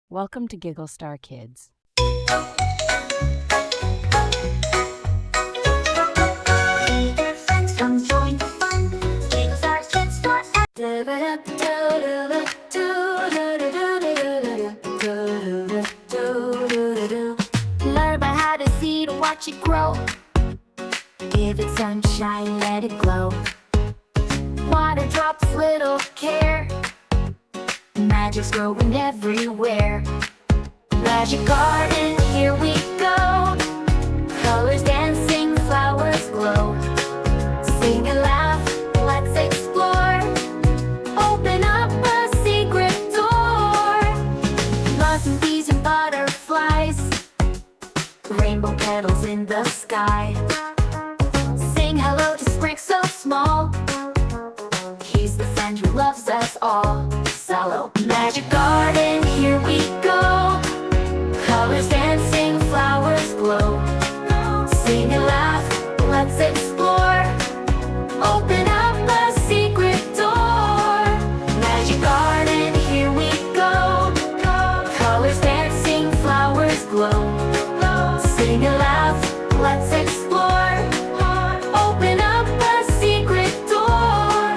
Welcome to Giggle Star Kids. Friends come join the fun. Giggle Star Kids Learn about how to seed and watch it grow. Give it sunshine, let it glow. Water drops, little care. Magic's growing everywhere. Magic garden, here we go. Colors dancing, flowers glow. Sing and laugh, let's explore. Open up a secret door. Blossom bees and butterflies. Rainbow petals in the sky. Sing hello to spring so small. He's the friend who loves us all. Solo magic garden, here we go. Colors dancing, flowers glow. Sing and laugh, let's explore. Open up a secret door. Magic garden, here we go. Colors dancing, flowers glow. Sing and laugh, let's explore. Open up a secret door.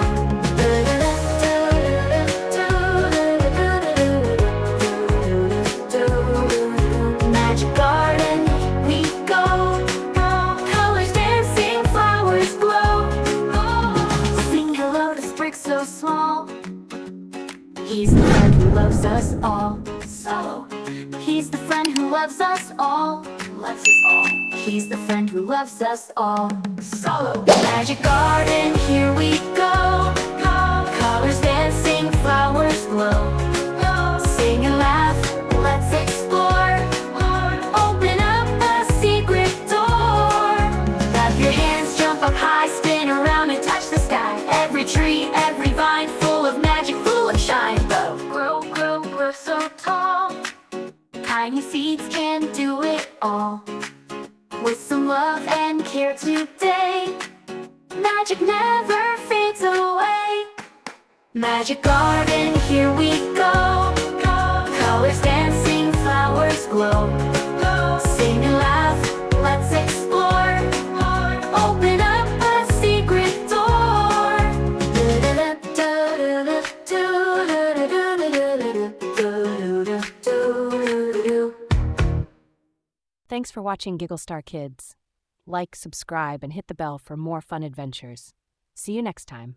Magic garden, we go. Colors dancing, flowers glow. Sing hello to sprig so small. He's the friend who loves us all. Solo. He's the friend who loves us all. Loves us all. He's the friend who loves us all. Solo. Magic garden, here we go. Colors dancing, flowers glow. Sing and laugh, let's explore. Open up a secret door. Clap your hands, jump up high, spin around and touch the sky. Every tree, every vine, full of magic, full of shine. Grow, grow, grow so tall. Tiny seeds can do it all. With some love and care today, magic never fades away. Magic garden, here we go. Colors dancing, flowers glow. Sing and laugh, let's explore. Open up a secret door. Thanks for watching Giggle Star Kids. Like, subscribe, and hit the bell for more fun adventures. See you next time.